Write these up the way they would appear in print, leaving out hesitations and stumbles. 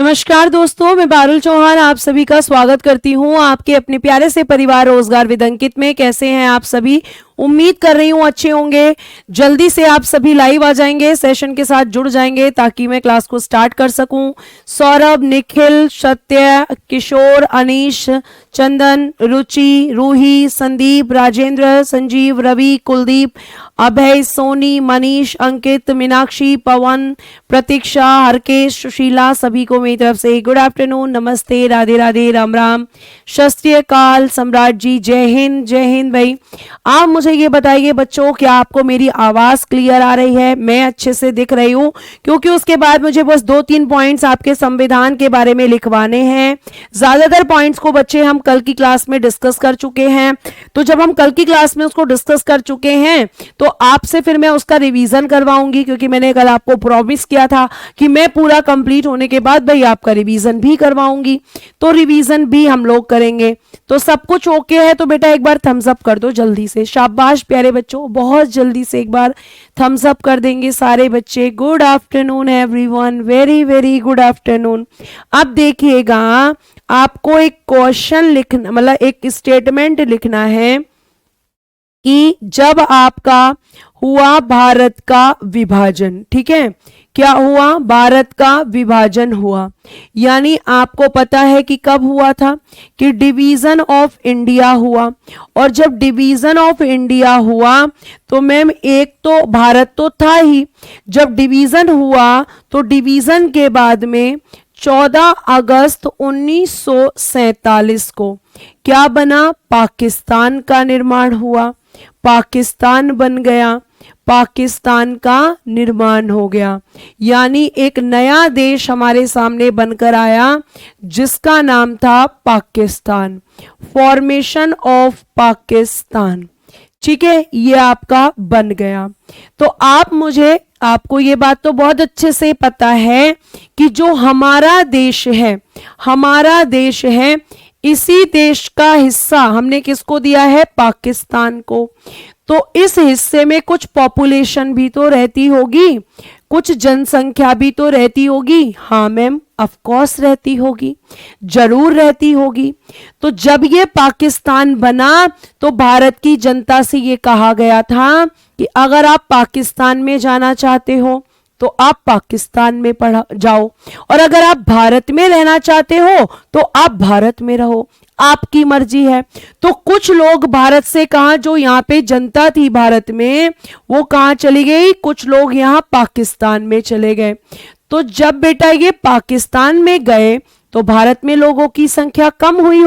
नमस्कार दोस्तों, मैं पारुल चौहान आप सभी का स्वागत करती हूँ आपके अपने प्यारे से परिवार रोजगार विद अंकित में। कैसे हैं आप सभी? उम्मीद कर रही हूँ अच्छे होंगे। जल्दी से आप सभी लाइव आ जाएंगे, सेशन के साथ जुड़ जाएंगे ताकि मैं क्लास को स्टार्ट कर सकूं। सौरभ, निखिल, सत्य, किशोर, अनीश, चंदन, रुचि, रूही, संदीप, राजेंद्र, संजीव, रवि, कुलदीप, अभय, सोनी, मनीष, अंकित, मीनाक्षी, पवन, प्रतीक्षा, हरकेश, सुशीला, सभी को मेरी तरफ से गुड आफ्टरनून, नमस्ते, राधे राधे, राम राम, शस्त्रीय काल, सम्राट जी, जय हिंद भाई। आप मुझे ये बताइए बच्चों, क्या आपको मेरी आवाज क्लियर आ रही है? मैं अच्छे से दिख रही हूँ? क्योंकि उसके बाद मुझे बस 2-3 पॉइंट्स आपके संविधान के बारे में लिखवाने हैं। ज्यादातर पॉइंट्स को बच्चे हम कल की क्लास में डिस्कस कर चुके हैं, तो जब हम कल की क्लास में उसको डिस्कस कर चुके हैं तो आपसे फिर मैं उसका रिवीजन करवाऊंगी, क्योंकि मैंने कल आपको प्रॉमिस किया था कि मैं पूरा कंप्लीट होने के बाद भाई आपका रिवीजन भी करवाऊंगी, तो रिवीजन भी हम लोग करेंगे। तो सब कुछ ओके है तो बेटा एक बार थम्स अप कर दो जल्दी से। शाबाश प्यारे बच्चों, बहुत जल्दी से एक बार थम्स अप कर देंगे सारे बच्चे। Good afternoon everyone, very very good afternoon. अब देखिएगा, आपको एक क्वेश्चन लिखना, मतलब एक स्टेटमेंट लिखना है कि जब आपका हुआ भारत का विभाजन, ठीक है, क्या हुआ? भारत का विभाजन हुआ, यानी आपको पता है कि कब हुआ था, कि डिवीजन ऑफ इंडिया हुआ। और जब डिवीजन ऑफ इंडिया हुआ तो मैम एक तो भारत तो था ही, जब डिवीजन हुआ तो डिवीजन के बाद में 14 अगस्त 1947 को क्या बना? पाकिस्तान का निर्माण हुआ, पाकिस्तान बन गया, पाकिस्तान का निर्माण हो गया, यानी एक नया देश हमारे सामने बनकर आया जिसका नाम था पाकिस्तान। फॉर्मेशन ऑफ पाकिस्तान, ठीक है, ये आपका बन गया। तो आपको ये बात तो बहुत अच्छे से पता है कि जो हमारा देश है, इसी देश का हिस्सा हमने किसको दिया है? पाकिस्तान को। तो इस हिस्से में कुछ पॉपुलेशन भी तो रहती होगी, कुछ जनसंख्या भी तो रहती होगी। हाँ मैम, ऑफ कोर्स रहती होगी, जरूर रहती होगी। तो जब ये पाकिस्तान बना तो भारत की जनता से ये कहा गया था कि अगर आप पाकिस्तान में जाना चाहते हो तो आप पाकिस्तान में जाओ, और अगर आप भारत में रहना चाहते हो तो आप भारत में रहो, आपकी मर्जी है। तो कुछ लोग भारत से कहां, जो यहाँ पे जनता थी भारत में, वो कहां चली गई? कुछ लोग यहाँ पाकिस्तान में चले गए। तो जब बेटा ये पाकिस्तान में गए तो भारत में लोगों की संख्या कम हुई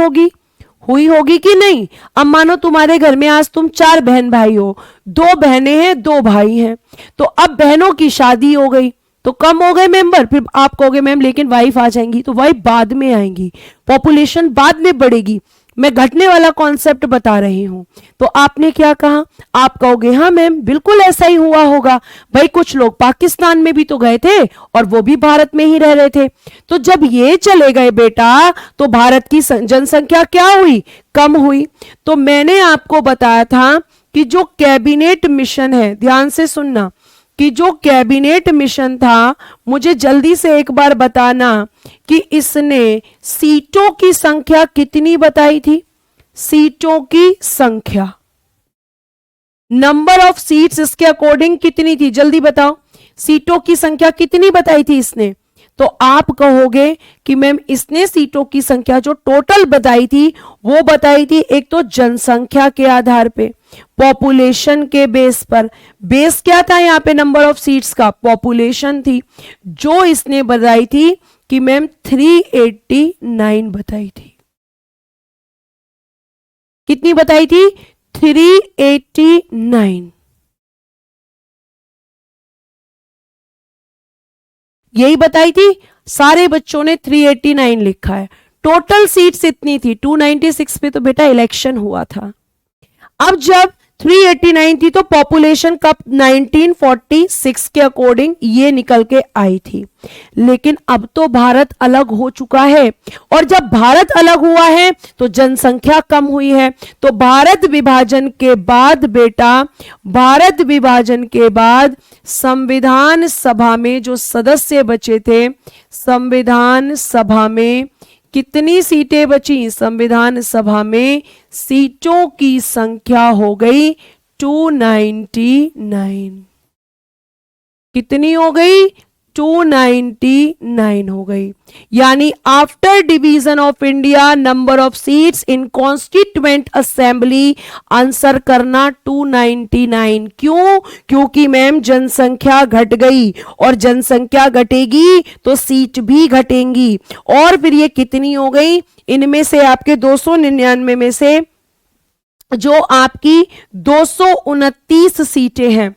होगी कि नहीं? अब मानो तुम्हारे घर में आज तुम 4 बहन भाई हो, 2 बहनें हैं, 2 भाई हैं, तो अब बहनों की शादी हो गई तो कम हो गए मेंबर। फिर आप कहोगे मैम लेकिन वाइफ आ जाएंगी, तो वाइफ बाद में आएंगी, पॉपुलेशन बाद में बढ़ेगी। मैं घटने वाला कॉन्सेप्ट बता रही हूं। तो आपने क्या कहा? आप कहोगे हाँ मैम बिल्कुल ऐसा ही हुआ होगा, भाई कुछ लोग पाकिस्तान में भी तो गए थे और वो भी भारत में ही रह रहे थे। तो जब ये चले गए बेटा तो भारत की जनसंख्या क्या हुई? कम हुई। तो मैंने आपको बताया था कि जो कैबिनेट मिशन है, ध्यान से सुनना, कि जो कैबिनेट मिशन था, मुझे जल्दी से एक बार बताना कि इसने सीटों की संख्या कितनी बताई थी? सीटों की संख्या, नंबर ऑफ सीट्स इसके अकॉर्डिंग कितनी थी? जल्दी बताओ, सीटों की संख्या कितनी बताई थी इसने? तो आप कहोगे कि मैम इसने सीटों की संख्या जो टोटल बताई थी वो बताई थी एक तो जनसंख्या के आधार पे, पॉपुलेशन के बेस पर। बेस क्या था यहाँ पे नंबर ऑफ सीट्स का? पॉपुलेशन थी, जो इसने बताई थी कि मैम 389 बताई थी। कितनी बताई थी? 389। यही बताई थी। सारे बच्चों ने 389 लिखा है। टोटल सीट्स इतनी थी 296 पे, तो बेटा इलेक्शन हुआ था। अब जब 389 थी, तो पॉपुलेशन कब 1946 के अकॉर्डिंग ये निकल के आई थी। लेकिन अब तो भारत अलग हो चुका है, और जब भारत अलग हुआ है तो जनसंख्या कम हुई है। तो भारत विभाजन के बाद बेटा, भारत विभाजन के बाद संविधान सभा में जो सदस्य बचे थे, संविधान सभा में कितनी सीटें बची? संविधान सभा में सीटों की संख्या हो गई 299। कितनी हो गई? 299 हो गई। यानी after division of India number of seats in constituent assembly, answer करना 299। क्यों? क्योंकि मैम जनसंख्या घट गई, और जनसंख्या घटेगी तो सीट भी घटेंगी। और फिर ये कितनी हो गई? इनमें से आपके 299 में से जो आपकी 229 सीटें हैं,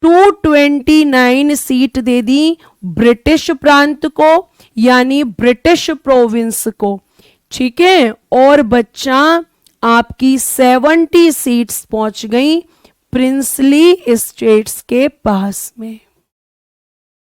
229 सीट दे दी ब्रिटिश प्रांत को, यानी ब्रिटिश प्रोविंस को, ठीक है। और बच्चा आपकी 70 सीट्स पहुंच गई प्रिंसली स्टेट्स के पास में।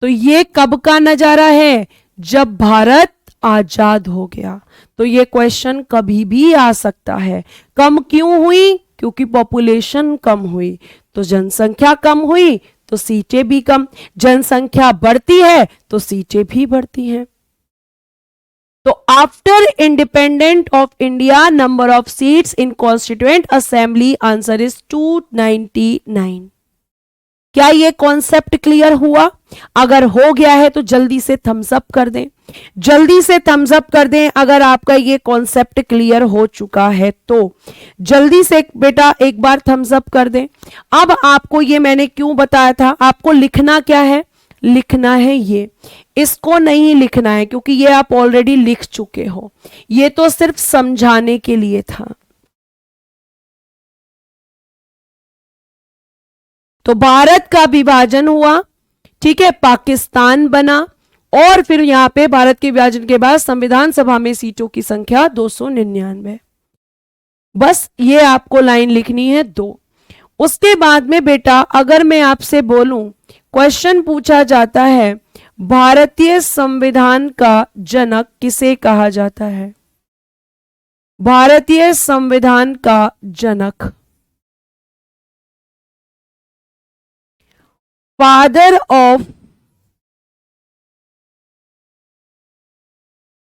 तो ये कब का नजारा है? जब भारत आजाद हो गया। तो ये क्वेश्चन कभी भी आ सकता है। कम क्यों हुई? क्योंकि पॉपुलेशन कम हुई, तो जनसंख्या कम हुई तो सीटें भी कम, जनसंख्या बढ़ती है तो सीटें भी बढ़ती हैं। तो after independent of India number of seats in constituent assembly, answer is 299। क्या ये कॉन्सेप्ट क्लियर हुआ? अगर हो गया है तो जल्दी से थम्स अप कर दें, जल्दी से थम्स अप कर दें अगर आपका ये कॉन्सेप्ट क्लियर हो चुका है तो। जल्दी से बेटा एक बार थम्स अप कर दें। अब आपको ये मैंने क्यों बताया था, आपको लिखना क्या है? लिखना है ये, इसको नहीं लिखना है क्योंकि ये आप ऑलरेडी लिख चुके हो। ये तो सिर्फ समझाने के लिए था। तो भारत का विभाजन हुआ, ठीक है, पाकिस्तान बना, और फिर यहां पे भारत के विभाजन के बाद संविधान सभा में सीटों की संख्या 299। बस ये आपको लाइन लिखनी है 2। उसके बाद में बेटा अगर मैं आपसे बोलूं, क्वेश्चन पूछा जाता है भारतीय संविधान का जनक किसे कहा जाता है? भारतीय संविधान का जनक, फादर ऑफ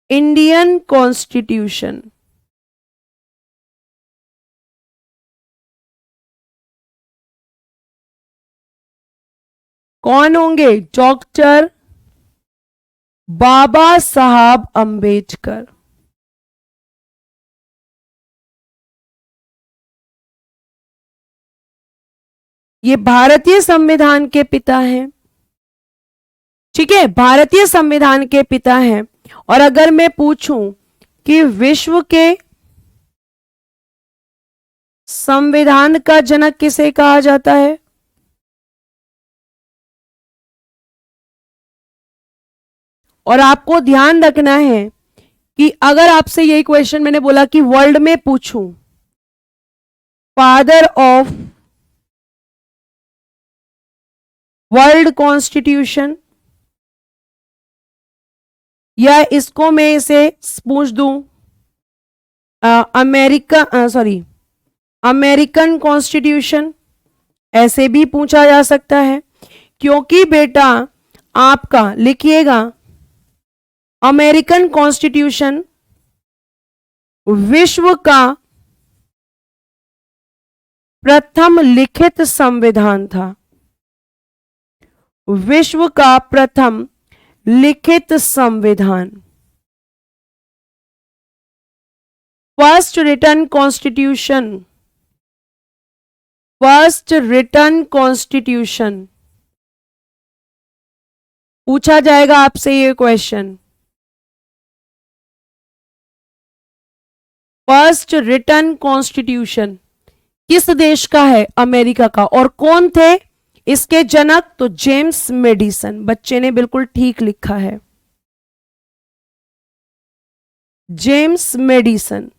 इंडियन कॉन्स्टिट्यूशन, कौन होंगे? डॉक्टर बाबा साहब अंबेडकर। ये भारतीय संविधान के पिता हैं, ठीक है, भारतीय संविधान के पिता हैं। और अगर मैं पूछूं कि विश्व के संविधान का जनक किसे कहा जाता है? और आपको ध्यान रखना है कि अगर आपसे यही क्वेश्चन मैंने बोला कि वर्ल्ड में पूछूं, फादर ऑफ वर्ल्ड कॉन्स्टिट्यूशन, या इसको मैं इसे पूछ दूं अमेरिकन कॉन्स्टिट्यूशन, ऐसे भी पूछा जा सकता है। क्योंकि बेटा आपका लिखिएगा अमेरिकन कॉन्स्टिट्यूशन विश्व का प्रथम लिखित संविधान था, विश्व का प्रथम लिखित संविधान, first written constitution, first written constitution. पूछा जाएगा आपसे ये क्वेश्चन, फर्स्ट रिटन कॉन्स्टिट्यूशन किस देश का है? अमेरिका का। और कौन थे इसके जनक? तो जेम्स मेडिसन। बच्चे ने बिल्कुल ठीक लिखा है, जेम्स मेडिसन।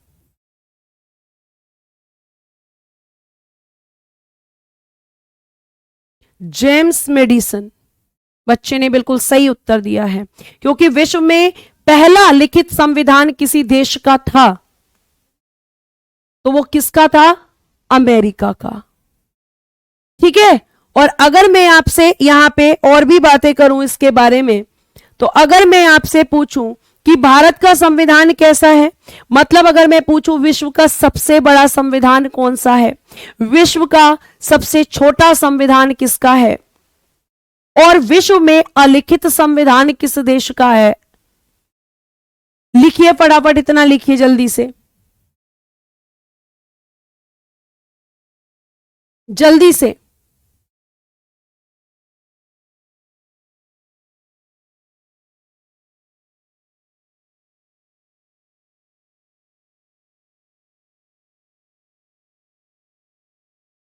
James medicine. बच्चे ने बिल्कुल सही उत्तर दिया है, क्योंकि विश्व में पहला लिखित संविधान किसी देश का था, तो वो किसका था? अमेरिका का। ठीक है। और अगर मैं आपसे यहां पे और भी बातें करूं इसके बारे में, तो अगर मैं आपसे पूछूं कि भारत का संविधान कैसा है, मतलब अगर मैं पूछूं विश्व का सबसे बड़ा संविधान कौन सा है, विश्व का सबसे छोटा संविधान किसका है, और विश्व में अलिखित संविधान किस देश का है, लिखिए फटाफट, इतना लिखिए जल्दी से, जल्दी से।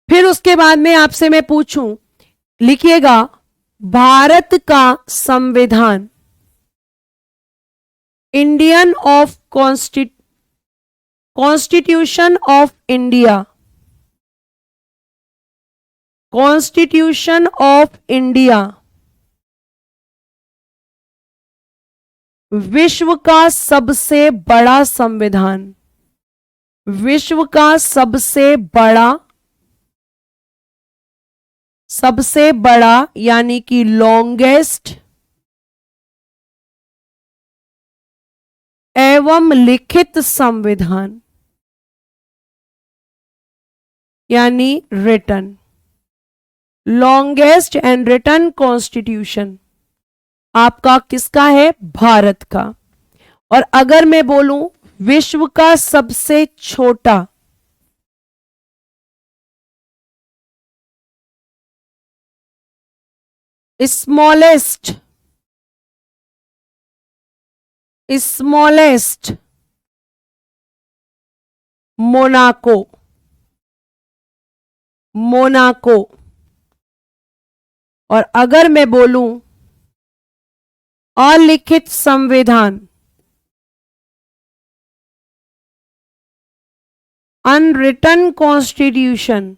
फिर उसके बाद में आपसे मैं पूछूं, लिखिएगा भारत का संविधान, Indian of constitution of India, constitution of India विश्व का सबसे बड़ा संविधान, विश्व का सबसे बड़ा यानी कि लॉन्गेस्ट एवं लिखित संविधान, यानी written, longest and written constitution आपका किसका है? भारत का। और अगर मैं बोलूं विश्व का सबसे छोटा, स्मॉलेस्ट मोनाको, मोनाको। और अगर मैं बोलूं अलिखित संविधान, अनरिटन कॉन्स्टिट्यूशन,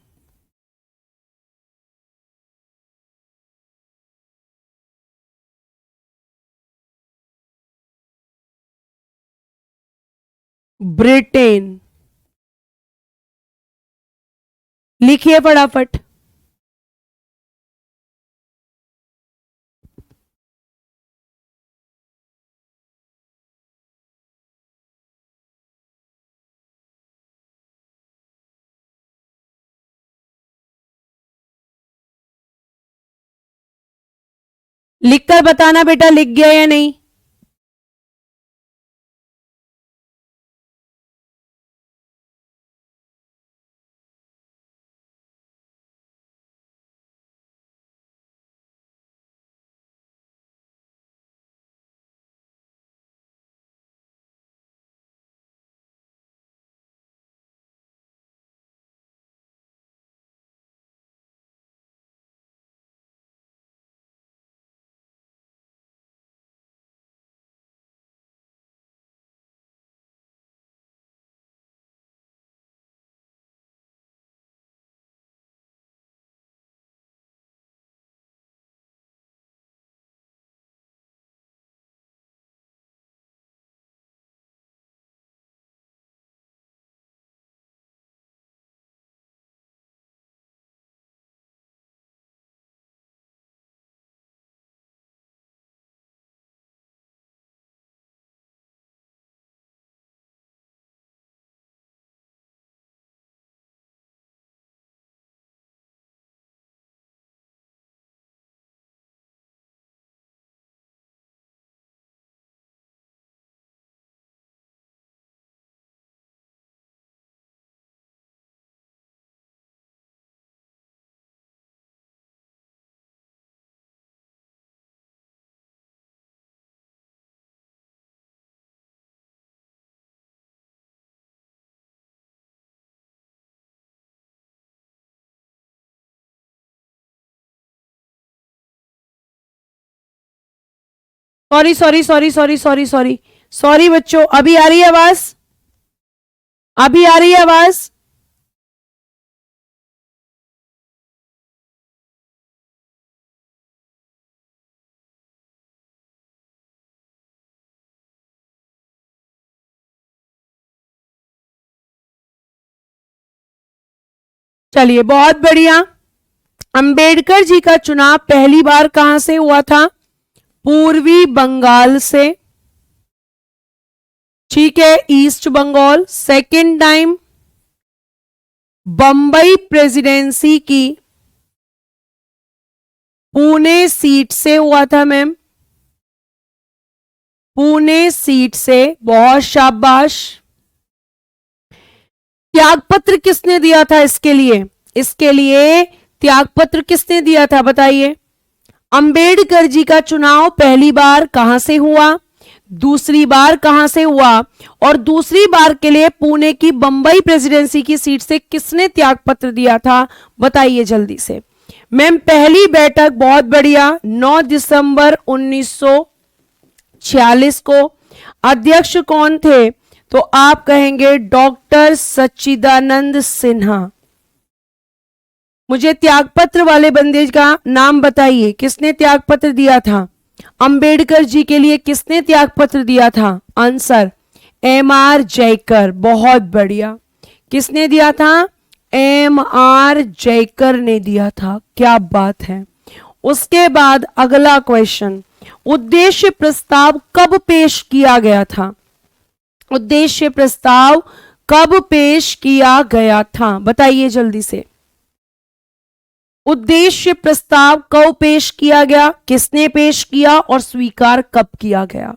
ब्रिटेन। लिखिए फटाफट। लिखकर बताना बेटा, लिख गया या नहीं। Sorry sorry sorry sorry sorry sorry sorry बच्चों, अभी आ रही है आवाज? अभी आ रही है आवाज? चलिए बहुत बढ़िया। अंबेडकर जी का चुनाव पहली बार कहां से हुआ था? पूर्वी बंगाल से, ठीक है, east Bengal. Second time Bombay presidency की पुणे सीट से हुआ था मैम, पुणे सीट से, बहुत शाबाश। त्यागपत्र किसने दिया था इसके लिए? इसके लिए त्यागपत्र किसने दिया था बताइए? अंबेडकर जी का चुनाव पहली बार कहां से हुआ, दूसरी बार कहां से हुआ, और दूसरी बार के लिए पुणे की बंबई प्रेसिडेंसी की सीट से किसने त्यागपत्र दिया था बताइए जल्दी से। मैम पहली बैठक बहुत बढ़िया, 9 दिसंबर 1946 को। अध्यक्ष कौन थे? तो आप कहेंगे डॉक्टर सच्चिदानंद सिन्हा। मुझे त्यागपत्र वाले बंदे का नाम बताइए, किसने त्यागपत्र दिया था? अंबेडकर जी के लिए किसने त्यागपत्र दिया था? Answer MR. जयकर। बहुत बढ़िया। किसने दिया था? एम.आर. जयकर ने दिया था। क्या बात है। उसके बाद अगला क्वेश्चन, उद्देश्य प्रस्ताव कब पेश किया गया था? उद्देश्य प्रस्ताव कब पेश किया गया था बताइए जल्दी से। उद्देश्य प्रस्ताव कब पेश किया गया, किसने पेश किया और स्वीकार कब किया गया?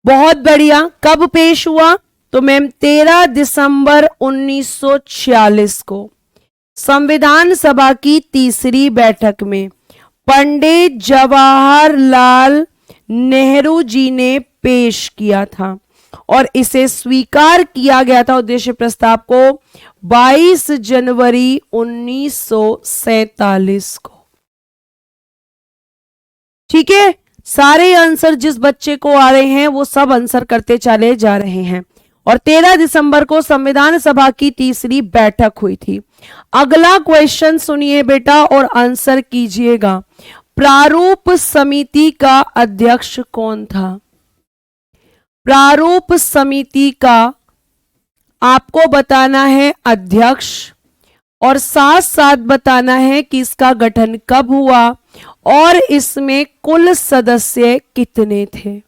बहुत बढ़िया। कब पेश हुआ? तो मैम 13 दिसंबर 1946 को संविधान सभा की तीसरी बैठक में पंडित जवाहरलाल नेहरू जी ने पेश किया था और इसे स्वीकार किया गया था उद्देश्य प्रस्ताव को 22 जनवरी 1947 को। ठीक है, सारे आंसर जिस बच्चे को आ रहे हैं वो सब आंसर करते चले जा रहे हैं। और 13 दिसंबर को संविधान सभा की तीसरी बैठक हुई थी। अगला क्वेश्चन सुनिए बेटा और आंसर कीजिएगा। प्रारूप समिति का अध्यक्ष कौन था? प्रारूप समिति का आपको बताना है अध्यक्ष और साथ साथ बताना है कि इसका गठन कब हुआ और इसमें कुल सदस्य कितने थे।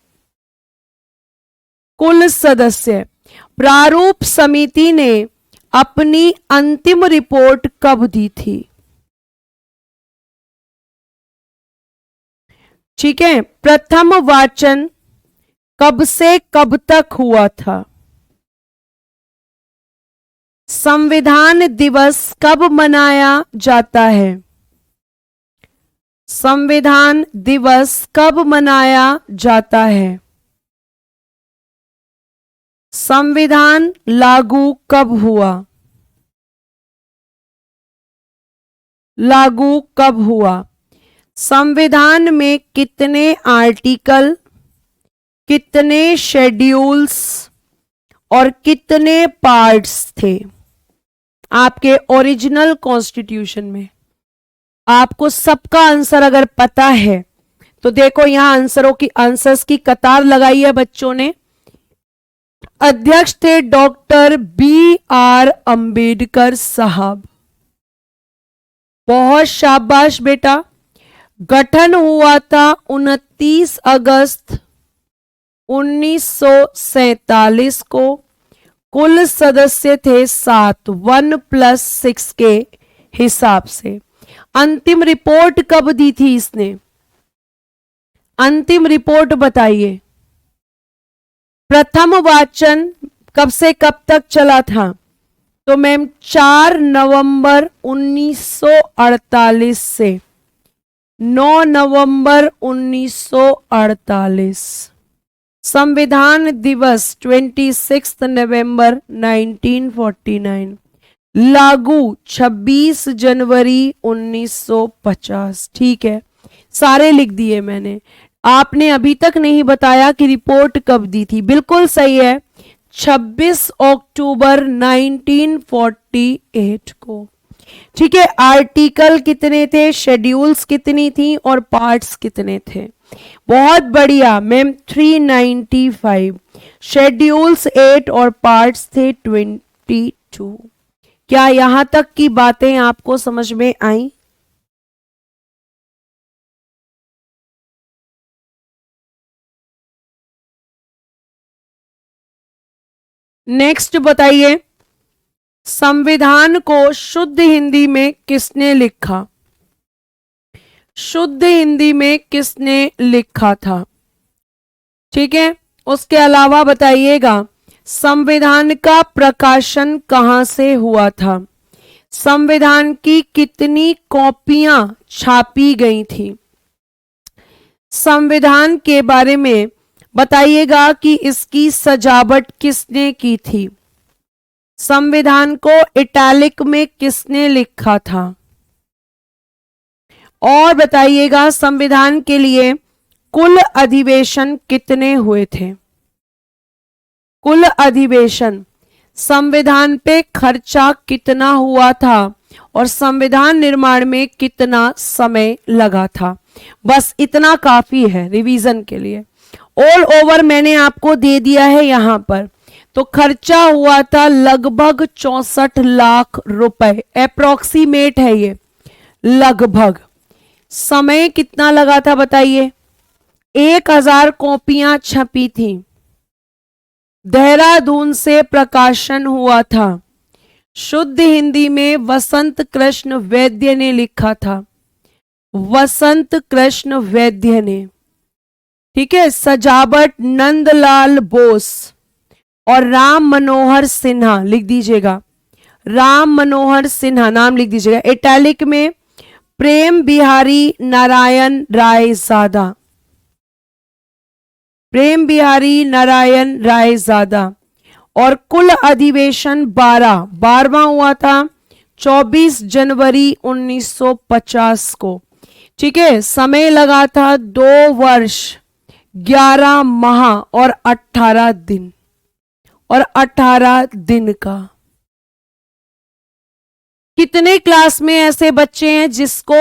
कुल सदस्य। प्रारूप समिति ने अपनी अंतिम रिपोर्ट कब दी थी? ठीक है, प्रथम वाचन कब से कब तक हुआ था? संविधान दिवस कब मनाया जाता है? संविधान दिवस कब मनाया जाता है? संविधान लागू कब हुआ? लागू कब हुआ? संविधान में कितने आर्टिकल, कितने शेड्यूल्स और कितने पार्ट्स थे आपके ओरिजिनल कॉन्स्टिट्यूशन में? आपको सबका आंसर अगर पता है तो देखो यहां आंसर्स की कतार लगाई है बच्चों ने। अध्यक्ष थे डॉक्टर B.R. अंबेडकर साहब। बहुत शाबाश बेटा। गठन हुआ था 29 अगस्त 1947 को। कुल सदस्य थे 7, 1+6 के हिसाब से। अंतिम रिपोर्ट कब दी थी इसने? अंतिम रिपोर्ट बताइए। प्रथम वाचन कब से कब तक चला था? तो मैम 4 नवंबर 1948 से 9 नवंबर 1948। संविधान दिवस 26 नवंबर 1949। लागू 26 जनवरी 1950। ठीक है, सारे लिख दिए मैंने। आपने अभी तक नहीं बताया कि रिपोर्ट कब दी थी। बिल्कुल सही है, 26 अक्टूबर 1948 को। ठीक है, आर्टिकल कितने थे, शेड्यूल्स कितनी थी और पार्ट्स कितने थे? बहुत बढ़िया मैम, 395। शेड्यूल्स 8 और पार्ट्स थे 22। क्या यहां तक की बातें आपको समझ में आई? नेक्स्ट बताइए, संविधान को शुद्ध हिंदी में किसने लिखा? शुद्ध हिंदी में किसने लिखा था? ठीक है, उसके अलावा बताइएगा संविधान का प्रकाशन कहां से हुआ था? संविधान की कितनी कॉपियां छापी गई थी? संविधान के बारे में बताइएगा कि इसकी सजावट किसने की थी? संविधान को इटैलिक में किसने लिखा था? और बताइएगा संविधान के लिए कुल अधिवेशन कितने हुए थे? कुल अधिवेशन, संविधान पे खर्चा कितना हुआ था और संविधान निर्माण में कितना समय लगा था? बस इतना काफी है रिवीजन के लिए। ऑल ओवर मैंने आपको दे दिया है यहां पर। तो खर्चा हुआ था लगभग 64 लाख रुपए, अप्रोक्सीमेट है ये, लगभग। समय कितना लगा था बताइए? 1000 कॉपियां छपी थी। देहरादून से प्रकाशन हुआ था। शुद्ध हिंदी में वसंत कृष्ण वैद्य ने लिखा था, वसंत कृष्ण वैद्य ने। ठीक है, सजावट नंदलाल बोस और राम मनोहर सिन्हा, लिख दीजिएगा, राम मनोहर सिन्हा नाम लिख दीजिएगा। इटैलिक में प्रेम बिहारी नारायण रायजादा, प्रेम बिहारी नारायण रायजादा। और कुल अधिवेशन 12वां हुआ था 24 जनवरी 1950 को। ठीक है, समय लगा था 2 वर्ष 11 माह और 18 दिन, और 18 दिन का। कितने क्लास में ऐसे बच्चे हैं जिसको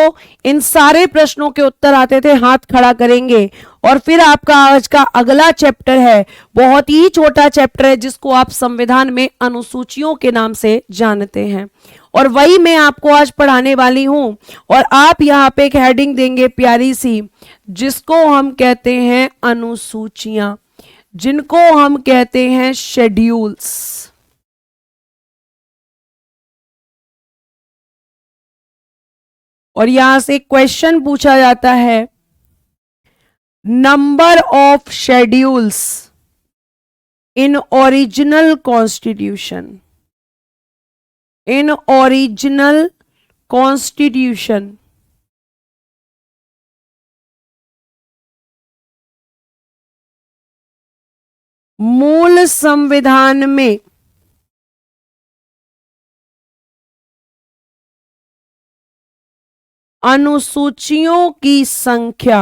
इन सारे प्रश्नों के उत्तर आते थे? हाथ खड़ा करेंगे। और फिर आपका आज का अगला चैप्टर है, बहुत ही छोटा चैप्टर है जिसको आप संविधान में अनुसूचियों के नाम से जानते हैं, और वही मैं आपको आज पढ़ाने वाली हूं। और आप यहाँ पे एक हेडिंग देंगे प्यारी सी, जिसको हम कहते हैं अनुसूचियां, जिनको हम कहते हैं शेड्यूल्स। और यहां से क्वेश्चन पूछा जाता है, number of schedules in original constitution, in original constitution. मूल संविधान में अनुसूचियों की संख्या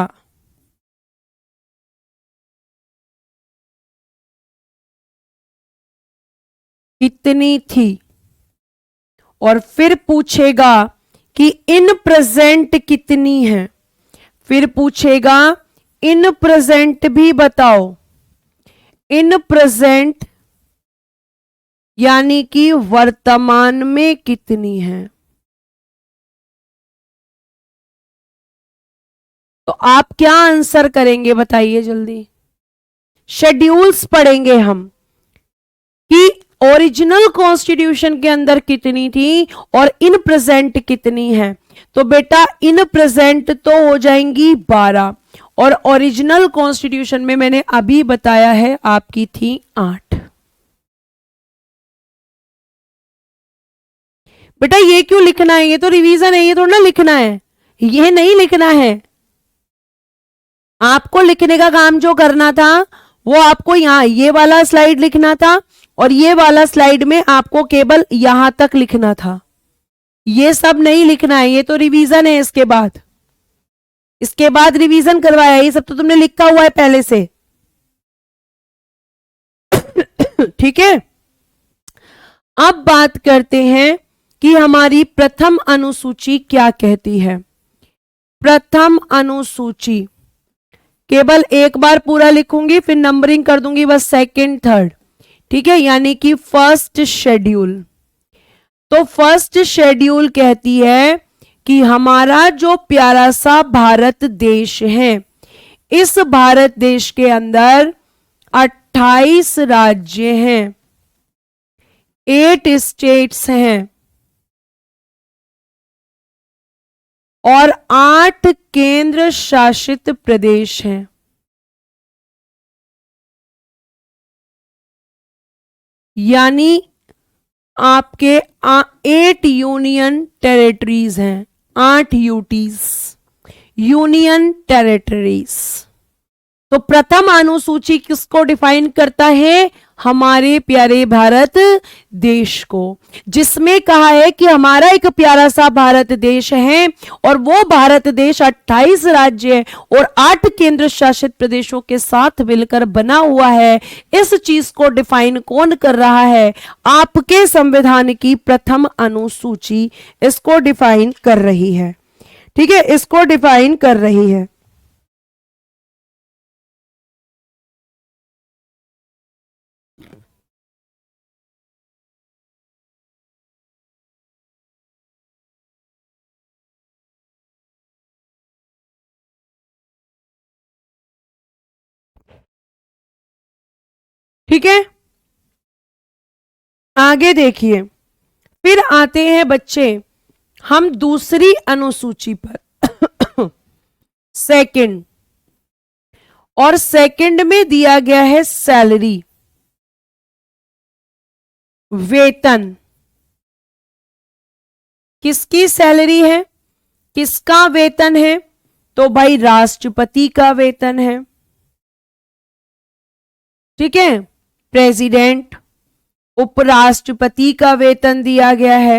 कितनी थी? और फिर पूछेगा कि इन प्रेजेंट कितनी है। फिर पूछेगा इन प्रेजेंट भी बताओ, इन प्रेजेंट यानी कि वर्तमान में कितनी है। तो आप क्या आंसर करेंगे बताइए जल्दी। शेड्यूल्स पढ़ेंगे हम कि ओरिजिनल कॉन्स्टिट्यूशन के अंदर कितनी थी और इन प्रेजेंट कितनी है। तो बेटा इन प्रेजेंट तो हो जाएंगी 12, और ओरिजिनल कॉन्स्टिट्यूशन में मैंने अभी बताया है आपकी थी 8। बेटा ये क्यों लिखना है? ये तो रिवीजन है, ये थोड़ा ना लिखना है, ये नहीं लिखना है। आपको लिखने का काम जो करना था वो आपको यहां ये वाला स्लाइड लिखना था, और ये वाला स्लाइड में आपको केवल यहां तक लिखना था। ये सब नहीं लिखना है, ये तो रिवीजन है। इसके बाद रिवीजन करवाया, ये सब तो तुमने लिखा हुआ है पहले से। ठीक है, अब बात करते हैं कि हमारी प्रथम अनुसूची क्या कहती है। प्रथम अनुसूची केवल एक बार पूरा लिखूंगी, फिर नंबरिंग कर दूंगी बस सेकंड थर्ड। ठीक है, यानी कि फर्स्ट शेड्यूल। तो फर्स्ट शेड्यूल कहती है कि हमारा जो प्यारा सा भारत देश है, इस भारत देश के अंदर 28 राज्य हैं, 8 स्टेट्स हैं और 8 केंद्र शासित प्रदेश हैं। यानी आपके 8 यूनियन टेरिटरीज हैं, 8 यूटीज, यूनियन टेरिटरीज। तो प्रथम अनुसूची किसको डिफाइन करता है? हमारे प्यारे भारत देश को, जिसमें कहा है कि हमारा एक प्यारा सा भारत देश है और वो भारत देश 28 राज्य और 8 केंद्र शासित प्रदेशों के साथ मिलकर बना हुआ है। इस चीज को डिफाइन कौन कर रहा है? आपके संविधान की प्रथम अनुसूची इसको डिफाइन कर रही है। ठीक है, इसको डिफाइन कर रही है। ठीक है, आगे देखिए, फिर आते हैं बच्चे हम दूसरी अनुसूची पर सेकंड, और सेकंड में दिया गया है सैलरी, वेतन। किसकी सैलरी है, किसका वेतन है? तो भाई राष्ट्रपति का वेतन है। ठीक है, प्रेसिडेंट, उपराष्ट्रपति का वेतन दिया गया है।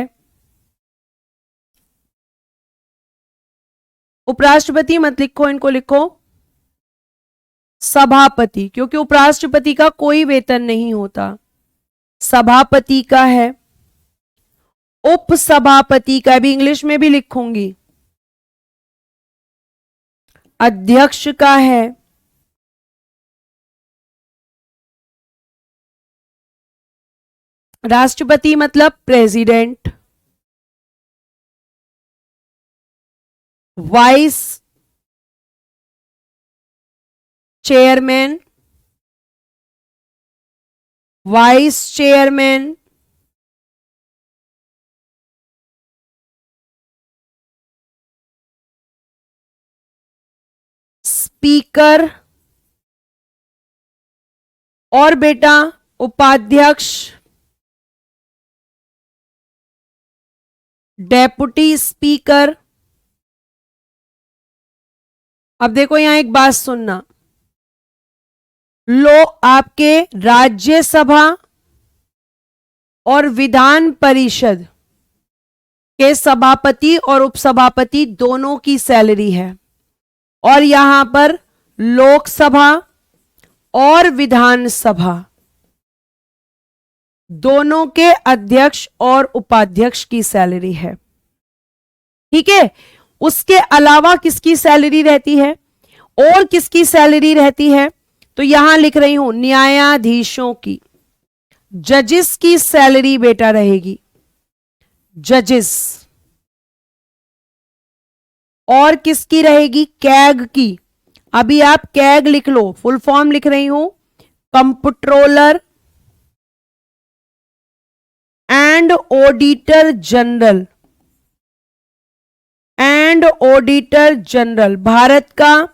उपराष्ट्रपति मत लिखो, इनको लिखो सभापति, क्योंकि उपराष्ट्रपति का कोई वेतन नहीं होता, सभापति का है। उपसभापति का भी इंग्लिश में भी लिखूंगी, अध्यक्ष का है। राष्ट्रपति मतलब president, vice chairman, vice chairman, speaker और बेटा उपाध्यक्ष, डेप्यूटी स्पीकर। अब देखो यहां एक बात सुनना, लो आपके राज्यसभा और विधान परिषद के सभापति और उपसभापति दोनों की सैलरी है, और यहां पर लोकसभा और विधानसभा दोनों के अध्यक्ष और उपाध्यक्ष की सैलरी है। ठीक है, उसके अलावा किसकी सैलरी रहती है और किसकी सैलरी रहती है? तो यहां लिख रही हूं न्यायाधीशों की, जजेस की सैलरी बेटा रहेगी, जजेस। और किसकी रहेगी? कैग की। अभी आप कैग लिख लो, फुल फॉर्म लिख रही हूं, comptroller and auditor general, and auditor general, Bharat का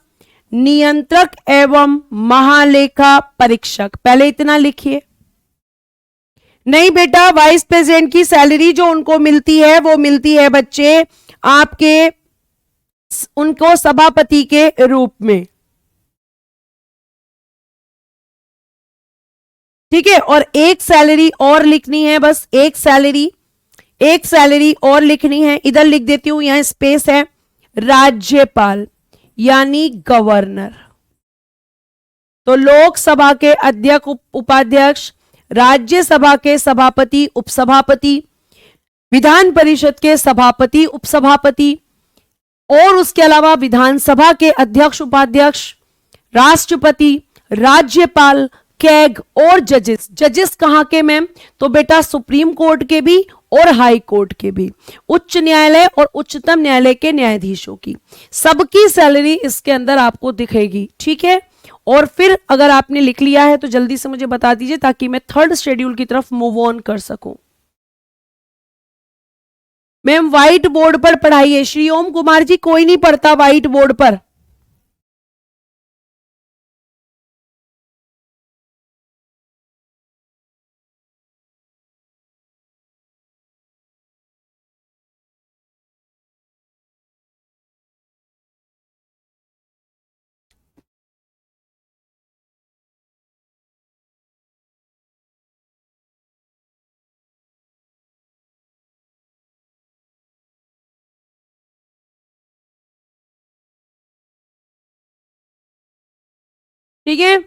नियंत्रक एवं महालेखा परीक्षक। पहले इतना लिखिए। नहीं बेटा, वाइस प्रेसिडेंट की सैलरी जो उनको मिलती है वो मिलती है बच्चे आपके, उनको सभापति के रूप में। ठीक है, और एक सैलरी और लिखनी है, बस एक सैलरी और लिखनी है। इधर लिख देती हूं, यहां स्पेस है, राज्यपाल यानी गवर्नर। तो लोकसभा के अध्यक्ष उपाध्यक्ष, राज्यसभा के सभापति उपसभापति, विधान परिषद के सभापति उपसभापति, और उसके अलावा विधानसभा के अध्यक्ष उपाध्यक्ष, राष्ट्रपति, राज्यपाल, कैग और जजेस। जजेस कहां के मैम? तो बेटा सुप्रीम कोर्ट के भी और हाई कोर्ट के भी, उच्च न्यायालय और उच्चतम न्यायालय के न्यायाधीशों की, सबकी सैलरी इसके अंदर आपको दिखेगी। ठीक है, और फिर अगर आपने लिख लिया है तो जल्दी से मुझे बता दीजिए ताकि मैं थर्ड शेड्यूल की तरफ मूव ऑन कर सकूं। मैम व्हाइट बोर्ड पर पढ़ाइए। श्री ओम कुमार जी, कोई नहीं पढ़ता व्हाइट बोर्ड पर। ठीक है,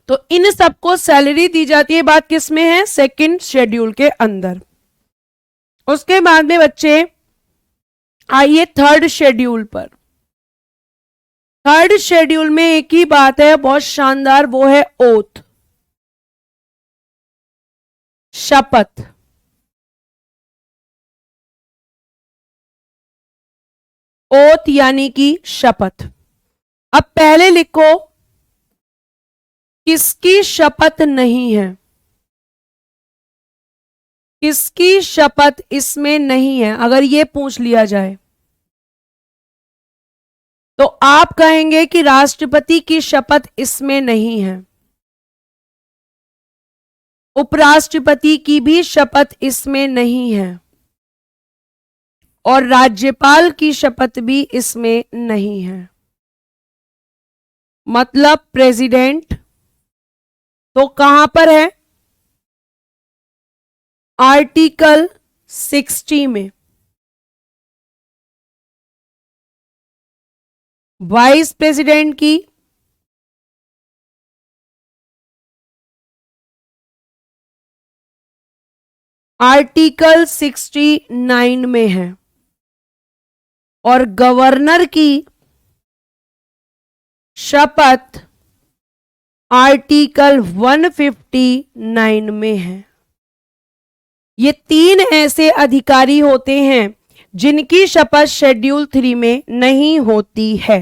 तो इन सबको सैलरी दी जाती है। बात किस में है? सेकंड शेड्यूल के अंदर। उसके बाद में बच्चे आइए थर्ड शेड्यूल पर। थर्ड शेड्यूल में एक ही बात है बहुत शानदार, वो है ओथ, शपथ। ओथ यानी कि शपथ। अब पहले लिखो किसकी शपथ नहीं है, किसकी शपथ इसमें नहीं है। अगर यह पूछ लिया जाए तो आप कहेंगे कि राष्ट्रपति की शपथ इसमें नहीं है, उपराष्ट्रपति की भी शपथ इसमें नहीं है, और राज्यपाल की शपथ भी इसमें नहीं है। मतलब प्रेसिडेंट तो कहां पर है? आर्टिकल 60 में। वाइस प्रेसिडेंट की आर्टिकल 69 में है, और गवर्नर की शपथ आर्टिकल 159 में है। ये तीन ऐसे अधिकारी होते हैं जिनकी शपथ शेड्यूल 3 में नहीं होती है।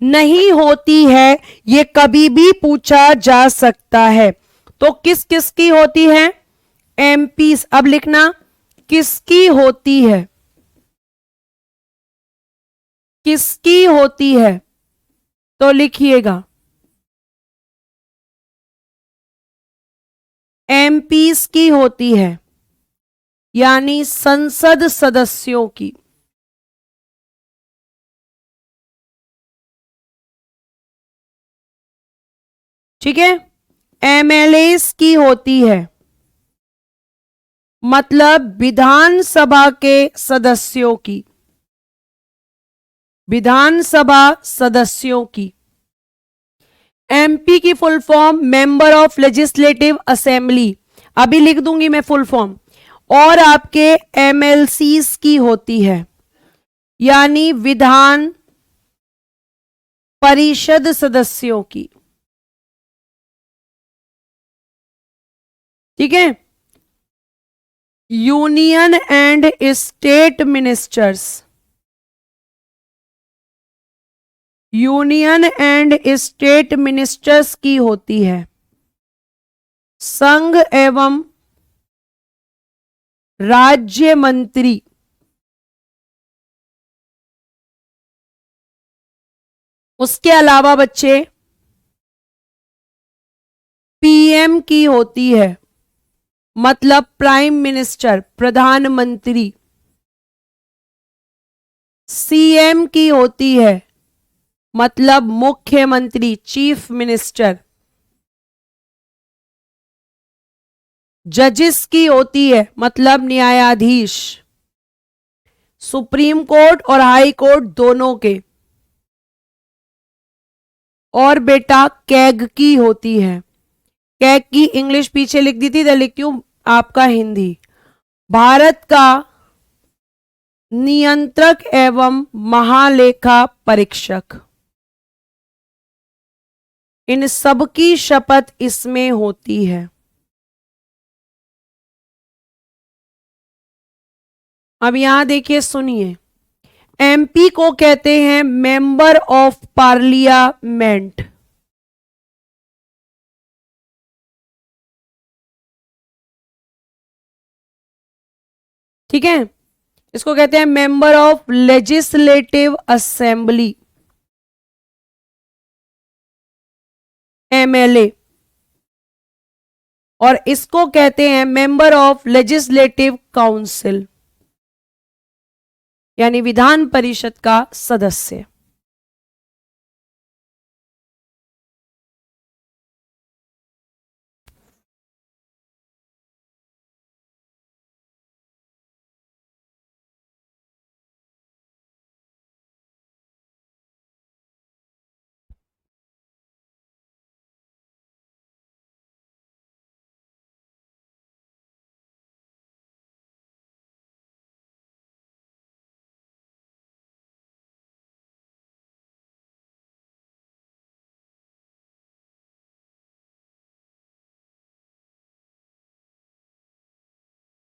नहीं होती है, ये कभी भी पूछा जा सकता है। तो किस किस की होती है? एमपीस। अब लिखना किसकी होती है, किसकी होती है, तो लिखिएगा एमपीस की होती है, यानी संसद सदस्यों की। ठीक है, एमएलएस की होती है, मतलब विधानसभा के सदस्यों की, विधानसभा सदस्यों की। एमपी की full form member of legislative assembly, अभी लिख दूंगी मैं फुल फॉर्म। और आपके एमएलसीज की होती है, यानी विधान परिषद सदस्यों की। ठीक है, union and state ministers, union and state ministers की होती है। संघ एवं राज्य मंत्री, उसके अलावा बच्चे पीएम की होती है, मतलब प्राइम मिनिस्टर, प्रधानमंत्री। सीएम की होती है, मतलब मुख्यमंत्री, चीफ मिनिस्टर। जजेस की होती है, मतलब न्यायाधीश, सुप्रीम कोर्ट और हाई कोर्ट दोनों के। और बेटा कैग की होती है। कैग की इंग्लिश पीछे लिख दी थी, लिखती हूं आपका हिंदी। भारत का नियंत्रक एवं महालेखा परीक्षक। इन सब की शपथ इसमें होती है। अब यहां देखिए, सुनिए, एमपी को कहते हैं मेंबर ऑफ पार्लियामेंट। ठीक है, इसको कहते हैं member of legislative assembly, MLA. और इसको कहते हैं मेंबर ऑफ लेजिस्लेटिव काउंसिल, यानी विधान परिषद का सदस्य।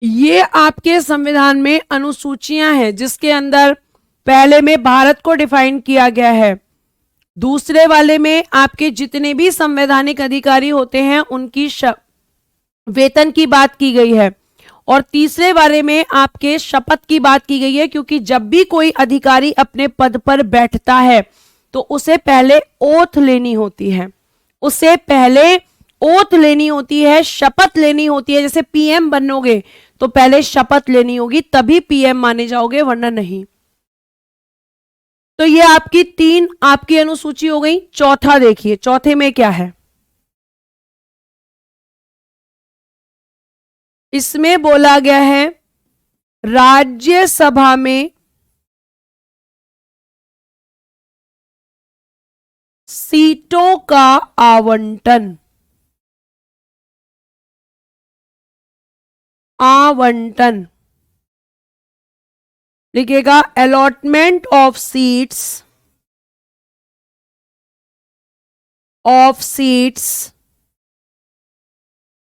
ये आपके संविधान में अनुसूचियां हैं, जिसके अंदर पहले में भारत को डिफाइन किया गया है, दूसरे वाले में आपके जितने भी संवैधानिक अधिकारी होते हैं उनकी वेतन की बात की गई है, और तीसरे वाले में आपके शपथ की बात की गई है, क्योंकि जब भी कोई अधिकारी अपने पद पर बैठता है तो उसे पहले ओथ लेनी होती है, उसे पहले ओथ लेनी होती है, शपथ लेनी होती है। जैसे पीएम बनोगे तो पहले शपथ लेनी होगी, तभी पीएम माने जाओगे, वरना नहीं। तो ये आपकी 3 आपकी अनुसूची हो गई। चौथा देखिए, चौथे में क्या है, इसमें बोला गया है राज्यसभा में सीटों का आवंटन, आवंटन लिखिएगा, allotment of seats, of seats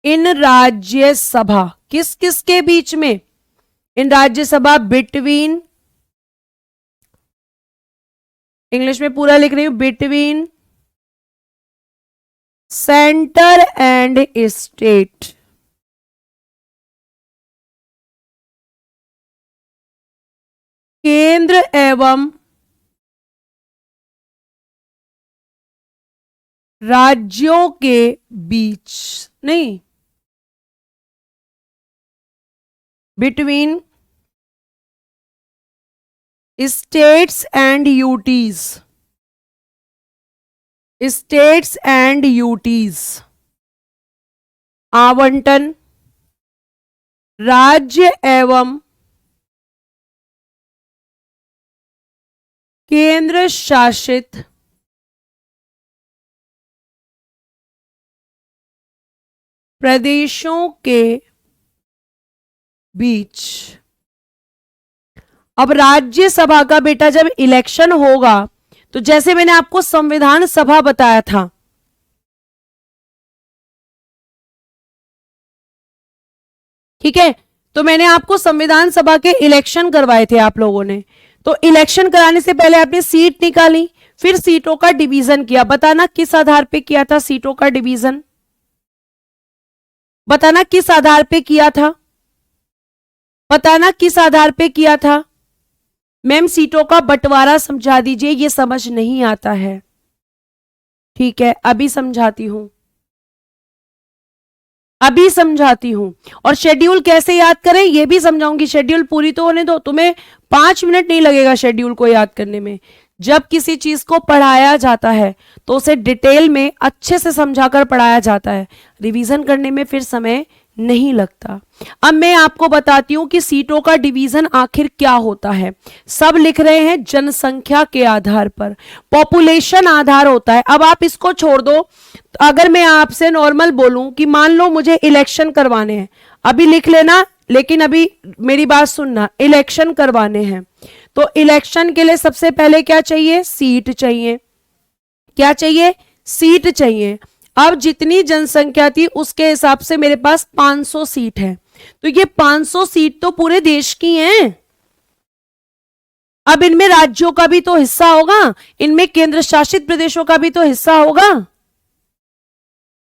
in Rajya Sabha, किस किस के बीच में, इन राज्यसभा बिटवीन, इंग्लिश में पूरा लिख रही हूं, बिटवीन सेंटर एंड स्टेट, केंद्र एवं राज्यों के बीच, नहीं, between states and UTs, states and UTs, आवंटन राज्य एवं केंद्र शासित प्रदेशों के बीच। अब राज्यसभा का बेटा जब इलेक्शन होगा तो जैसे मैंने आपको संविधान सभा बताया था, ठीक है, तो मैंने आपको संविधान सभा के इलेक्शन करवाए थे आप लोगों ने, तो इलेक्शन कराने से पहले आपने सीट निकाली, फिर सीटों का डिवीजन किया। बताना किस आधार पे किया था सीटों का डिवीजन, बताना किस आधार पे किया था, बताना किस आधार पे किया था। मैम सीटों का बंटवारा समझा दीजिए, ये समझ नहीं आता है। ठीक है, अभी समझाती हूं, अभी समझाती हूं। और शेड्यूल कैसे याद करें ये भी समझाऊंगी। शेड्यूल पूरी तो होने दो, तुम्हें 5 मिनट नहीं लगेगा शेड्यूल को याद करने में। जब किसी चीज को पढ़ाया जाता है तो उसे डिटेल में अच्छे से समझाकर पढ़ाया जाता है, रिवीजन करने में फिर समय नहीं लगता। अब मैं आपको बताती हूं कि सीटों का डिवीजन आखिर क्या होता है। सब लिख रहे हैं जनसंख्या के आधार पर, पॉपुलेशन आधार होता है। अब आप इसको छोड़ दो, अगर मैं आपसे नॉर्मल बोलूं कि मान लो मुझे इलेक्शन करवाने हैं, अभी लिख लेना, लेकिन अभी मेरी बात सुनना, इलेक्शन करवाने हैं तो इलेक्शन के लिए सबसे पहले क्या चाहिए, सीट चाहिए। क्या चाहिए, सीट चाहिए। अब जितनी जनसंख्या थी उसके हिसाब से मेरे पास 500 सीट है, तो ये 500 सीट तो पूरे देश की हैं, अब इनमें राज्यों का भी तो हिस्सा होगा, इनमें केंद्र शासित प्रदेशों का भी तो हिस्सा होगा,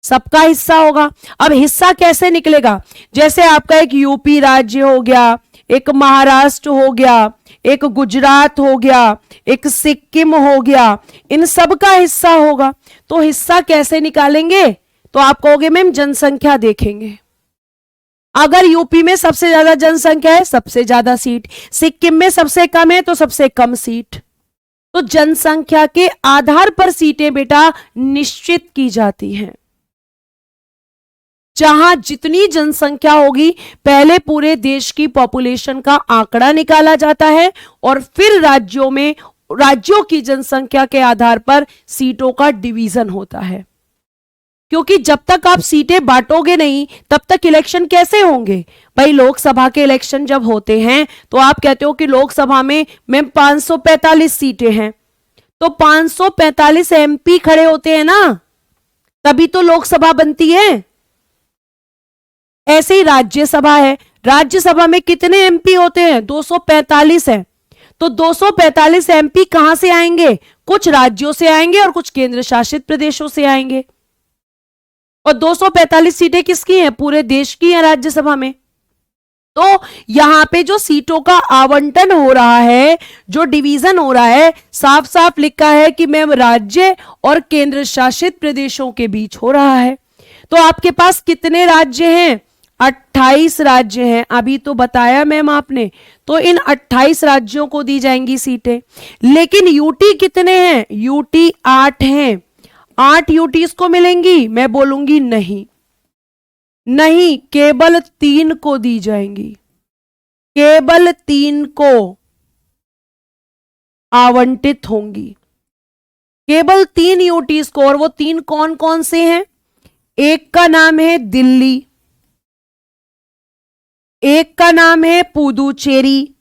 सबका हिस्सा होगा। अब हिस्सा कैसे निकलेगा? जैसे आपका एक यूपी राज्य हो गया, एक महाराष्ट्र हो गया, एक गुजरात हो गया, एक सिक्किम हो गया, इन सब का हिस्सा होगा। तो हिस्सा कैसे निकालेंगे? तो आप कहोगे मैम जनसंख्या देखेंगे। अगर यूपी में सबसे ज्यादा जनसंख्या है, सबसे ज्यादा सीट, सिक्किम में सबसे कम है तो सबसे कम सीट। तो जनसंख्या के आधार पर सीटें बेटा निश्चित की जाती हैं। जहां जितनी जनसंख्या होगी, पहले पूरे देश की पॉपुलेशन का आंकड़ा निकाला जाता है और फिर राज्यों की जनसंख्या के आधार पर सीटों का डिवीजन होता है। क्योंकि जब तक आप सीटें बांटोगे नहीं, तब तक इलेक्शन कैसे होंगे? भाई लोकसभा के इलेक्शन जब होते हैं तो आप कहते हो कि लोकसभा में 545 सीटें हैं, तो 545 एमपी खड़े होते हैं ना, तभी तो लोकसभा बनती है। ऐसे ही राज्यसभा है, राज्यसभा में कितने एमपी होते हैं? 245 है। तो 245 एमपी कहां से आएंगे? कुछ राज्यों से आएंगे और कुछ केंद्र शासित प्रदेशों से आएंगे। और 245 सीटें किसकी हैं? पूरे देश की हैं राज्यसभा में। तो यहां पे जो सीटों का आवंटन हो रहा है, जो डिवीजन हो रहा है, साफ साफ लिखा है कि मैम राज्य और केंद्र शासित प्रदेशों के बीच हो रहा है। तो आपके पास कितने राज्य हैं? 28 राज्य हैं, अभी तो बताया मैम आपने। तो इन 28 राज्यों को दी जाएंगी सीटें। लेकिन यूटी कितने हैं? यूटी 8 हैं। 8 यूटीज को मिलेंगी? मैं बोलूंगी नहीं, नहीं, केवल 3 को दी जाएंगी, केवल 3 को आवंटित होंगी, केवल 3 यूटीज को। और वो 3 कौन कौन से हैं? एक का नाम है दिल्ली, एक का नाम है पुदुचेरी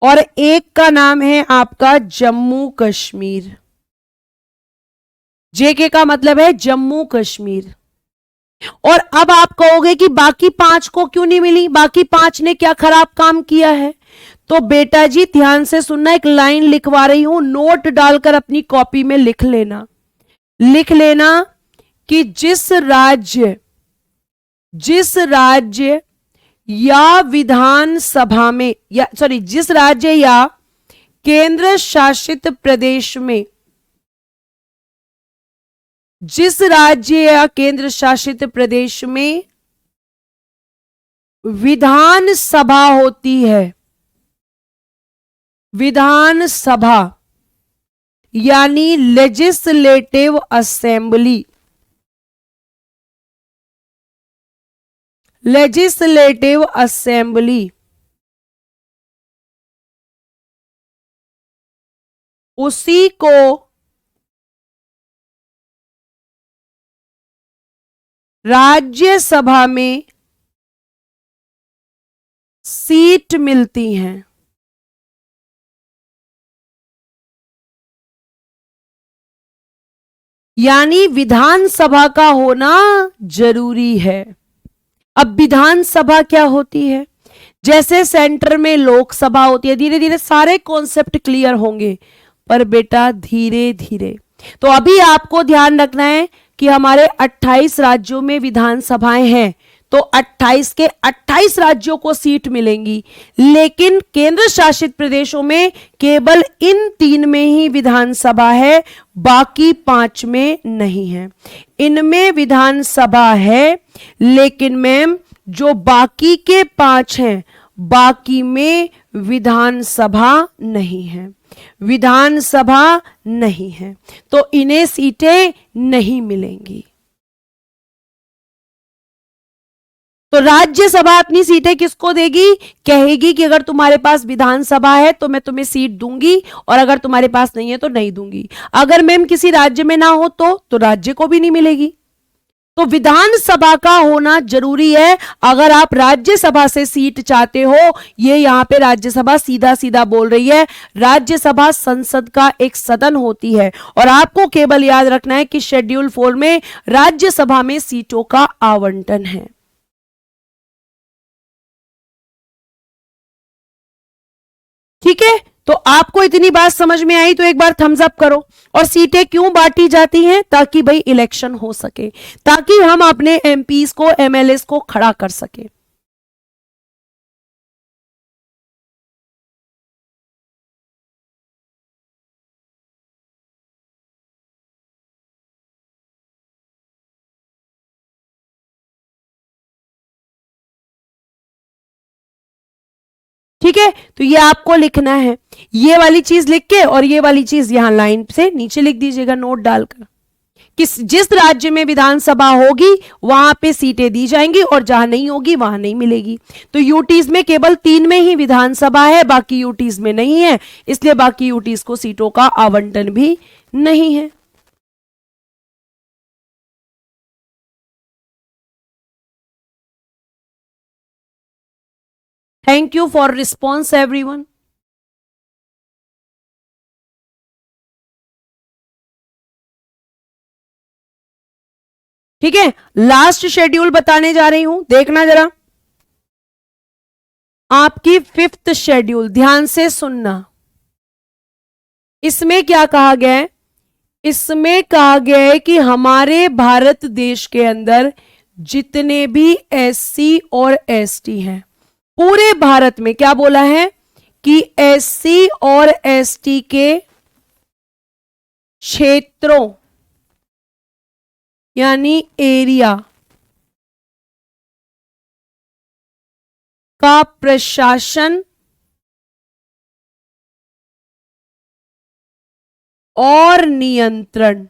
और एक का नाम है आपका जम्मू कश्मीर। जेके का मतलब है जम्मू कश्मीर। और अब आप कहोगे कि बाकी 5 को क्यों नहीं मिली? बाकी 5 ने क्या खराब काम किया है? तो बेटा जी ध्यान से सुनना, एक लाइन लिखवा रही हूं, नोट डालकर अपनी कॉपी में लिख लेना, लिख लेना कि जिस राज्य या विधानसभा में जिस राज्य या केंद्र शासित प्रदेश में, जिस राज्य या केंद्र शासित प्रदेश में विधानसभा होती है, विधानसभा यानी लेजिस्लेटिव असेंबली, लेजिस्लेटिव असेंबली, उसी को राज्यसभा में सीट मिलती हैं। यानी विधानसभा का होना जरूरी है। अब विधानसभा क्या होती है? जैसे सेंटर में लोकसभा होती है, धीरे धीरे सारे कॉन्सेप्ट क्लियर होंगे, पर बेटा धीरे धीरे। तो अभी आपको ध्यान रखना है कि हमारे 28 राज्यों में विधानसभाएं हैं, तो 28 के 28 राज्यों को सीट मिलेंगी, लेकिन केंद्र शासित प्रदेशों में केवल इन 3 में ही विधानसभा है, बाकी 5 में नहीं है। इनमें विधानसभा है, लेकिन मैम जो बाकी के 5 हैं, बाकी में विधानसभा नहीं है, विधानसभा नहीं है, तो इन्हें सीटें नहीं मिलेंगी। तो राज्यसभा अपनी सीटें किसको देगी? कहेगी कि अगर तुम्हारे पास विधानसभा है तो मैं तुम्हें सीट दूंगी, और अगर तुम्हारे पास नहीं है तो नहीं दूंगी। अगर मैम किसी राज्य में ना हो तो राज्य को भी नहीं मिलेगी। तो विधानसभा का होना जरूरी है अगर आप राज्यसभा से सीट चाहते हो। ये यहां पे राज्यसभा सीधा सीधा बोल रही है, राज्यसभा संसद का एक सदन होती है, और आपको केवल याद रखना है कि शेड्यूल 4 में राज्यसभा में सीटों का आवंटन है। ठीक है, तो आपको इतनी बात समझ में आई तो एक बार थम्स अप करो। और सीटें क्यों बांटी जाती हैं? ताकि भाई इलेक्शन हो सके, ताकि हम अपने एमपीज को, एमएलएस को खड़ा कर सके। ठीक है, तो ये आपको लिखना है, ये वाली चीज लिख के और ये वाली चीज यहां लाइन से नीचे लिख दीजिएगा नोट डालकर। किस जिस राज्य में विधानसभा होगी वहां पे सीटें दी जाएंगी और जहां नहीं होगी वहां नहीं मिलेगी। तो यूटीज में केवल 3 में ही विधानसभा है, बाकी यूटीज में नहीं है, इसलिए बाकी यूटीज को सीटों का आवंटन भी नहीं है। Thank you for response everyone. ठीक है, लास्ट शेड्यूल बताने जा रही हूं, देखना जरा। आपकी 5th शेड्यूल, ध्यान से सुनना। इसमें क्या कहा गया है? इसमें कहा गया है कि हमारे भारत देश के अंदर जितने भी एससी और एसटी हैं, पूरे भारत में क्या बोला है कि एससी और एसटी के क्षेत्रों यानी एरिया का प्रशासन और नियंत्रण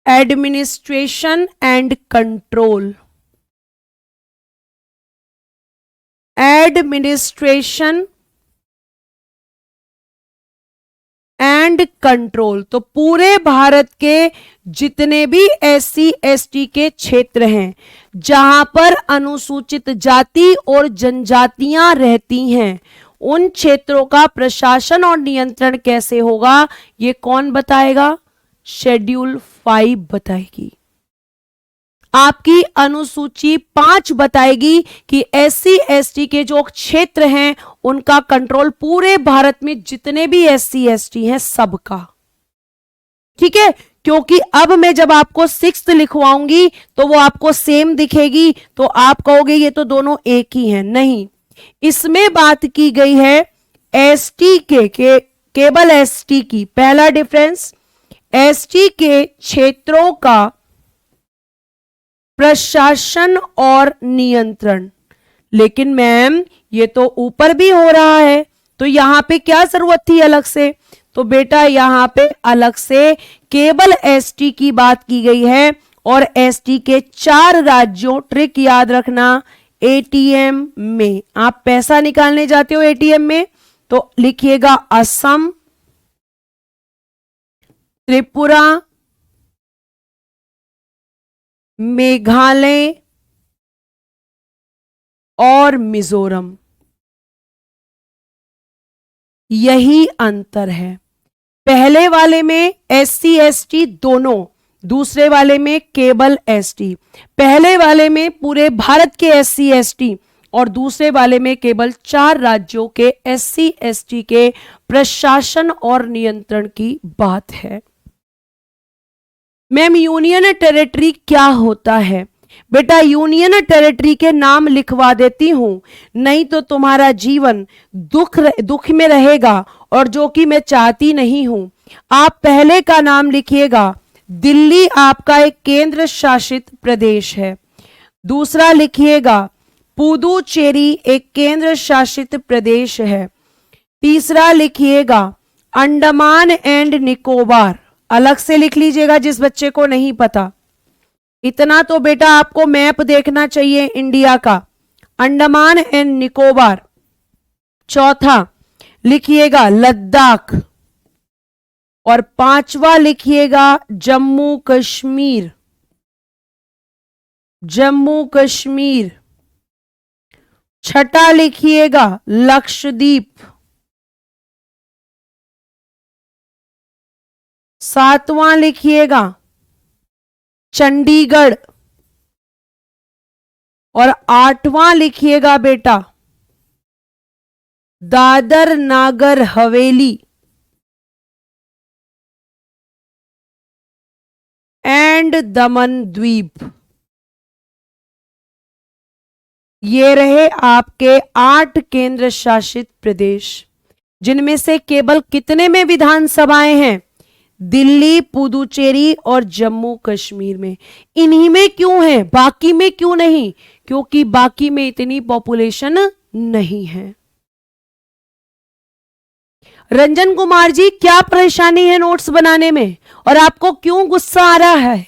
administration and control, administration and control. तो पूरे भारत के जितने भी एससी एसटी के क्षेत्र हैं जहां पर अनुसूचित जाति और जनजातियां रहती हैं, उन क्षेत्रों का प्रशासन और नियंत्रण कैसे होगा, ये कौन बताएगा? शेड्यूल 5 बताएगी। आपकी अनुसूची 5 बताएगी कि एससी एसटी के जो क्षेत्र हैं उनका कंट्रोल पूरे भारत में जितने भी एससी एसटी हैं सबका। ठीक है, क्योंकि अब मैं जब आपको 6th लिखवाऊंगी तो वो आपको सेम दिखेगी, तो आप कहोगे ये तो दोनों एक ही हैं। नहीं, इसमें बात की गई है एसटी के केवल एसटी की। पहला डिफरेंस, एसटी के क्षेत्रों का प्रशासन और नियंत्रण। लेकिन मैम ये तो ऊपर भी हो रहा है, तो यहां पे क्या जरूरत थी अलग से? तो बेटा यहां पे अलग से केवल एसटी की बात की गई है, और एसटी के 4 राज्यों, ट्रिक याद रखना, एटीएम में आप पैसा निकालने जाते हो एटीएम में तो लिखिएगा असम, त्रिपुरा, मेघालय और मिजोरम। यही अंतर है। पहले वाले में एससी एसटी दोनों, दूसरे वाले में केवल एसटी। पहले वाले में पूरे भारत के एससी एसटी और दूसरे वाले में केवल 4 राज्यों के एससी एसटी के प्रशासन और नियंत्रण की बात है। मैम यूनियन टेरिटरी क्या होता है? बेटा यूनियन टेरिटरी के नाम लिखवा देती हूं, नहीं तो तुम्हारा जीवन दुख में रहेगा, और जो कि मैं चाहती नहीं हूं। आप पहले का नाम लिखिएगा, दिल्ली आपका एक केंद्र शासित प्रदेश है। दूसरा लिखिएगा पुदुचेरी एक केंद्र शासित प्रदेश है। तीसरा लिखिएगा अंडमान एंड निकोबार, अलग से लिख लीजिएगा जिस बच्चे को नहीं पता। इतना तो बेटा आपको मैप देखना चाहिए इंडिया का, अंडमान एंड निकोबार। चौथा लिखिएगा लद्दाख, और 5वां लिखिएगा जम्मू कश्मीर, जम्मू कश्मीर। छठा लिखिएगा लक्षद्वीप। 7वां लिखिएगा चंडीगढ़। और 8वां लिखिएगा बेटा दादर नागर हवेली एंड दमन द्वीप। ये रहे आपके 8 केंद्र शासित प्रदेश, जिनमें से केवल कितने में विधानसभाएं हैं? दिल्ली, पुदुचेरी और जम्मू कश्मीर में। इन्हीं में क्यों है, बाकी में क्यों नहीं? क्योंकि बाकी में इतनी पॉपुलेशन नहीं है। रंजन कुमार जी, क्या परेशानी है नोट्स बनाने में और आपको क्यों गुस्सा आ रहा है?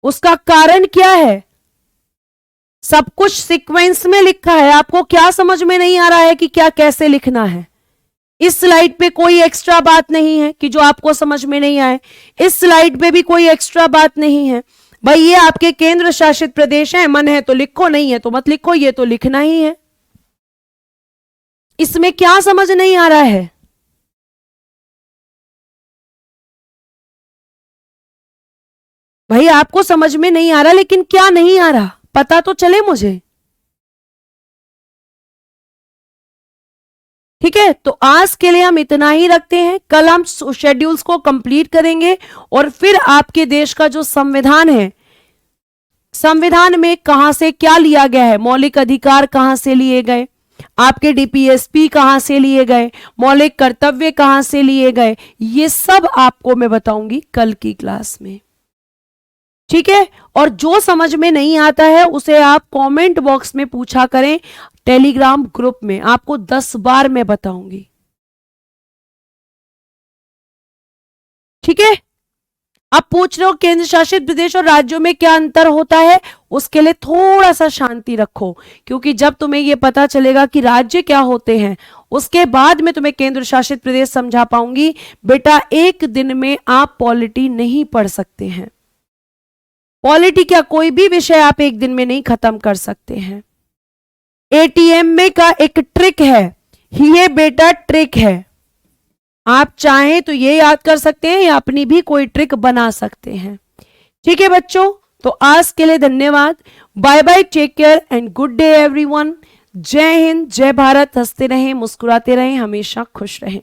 उसका कारण क्या है? सब कुछ सीक्वेंस में लिखा है, आपको क्या समझ में नहीं आ रहा है कि क्या कैसे लिखना है? इस स्लाइड पे कोई एक्स्ट्रा बात नहीं है कि जो आपको समझ में नहीं आए। इस स्लाइड पे भी कोई एक्स्ट्रा बात नहीं है। भाई ये आपके केंद्र शासित प्रदेश हैं, मन है तो लिखो, नहीं है तो मत लिखो, ये तो लिखना ही है। इसमें क्या समझ नहीं आ रहा है? भाई आपको समझ में नहीं आ रहा, लेकिन क्या नहीं आ रहा पता तो चले मुझे। ठीक है, तो आज के लिए हम इतना ही रखते हैं। कल हम शेड्यूल्स को कंप्लीट करेंगे और फिर आपके देश का जो संविधान है, संविधान में कहां से क्या लिया गया है, मौलिक अधिकार कहां से लिए गए, आपके डीपीएसपी कहां से लिए गए, मौलिक कर्तव्य कहां से लिए गए, ये सब आपको मैं बताऊंगी कल की क्लास में। ठीक है, और जो समझ में नहीं आता है उसे आप कमेंट बॉक्स में पूछा करें, टेलीग्राम ग्रुप में आपको 10 बार मैं बताऊंगी। ठीक है, अब पूछ रहे हो केंद्र शासित प्रदेश और राज्यों में क्या अंतर होता है, उसके लिए थोड़ा सा शांति रखो, क्योंकि जब तुम्हें यह पता चलेगा कि राज्य क्या होते हैं उसके बाद में तुम्हें केंद्र शासित प्रदेश समझा पाऊंगी। बेटा एक दिन में आप पॉलिटी नहीं पढ़ सकते हैं, पॉलिटी क्या कोई भी विषय आप एक दिन में नहीं खत्म कर सकते हैं। एटीएम में का एक ट्रिक है, ये बेटा ट्रिक है, आप चाहें तो ये याद कर सकते हैं या अपनी भी कोई ट्रिक बना सकते हैं। ठीक है बच्चों, तो आज के लिए धन्यवाद, bye bye, take care and good day everyone. जय हिंद, जय भारत, हंसते रहें, मुस्कुराते रहें, हमेशा खुश रहें।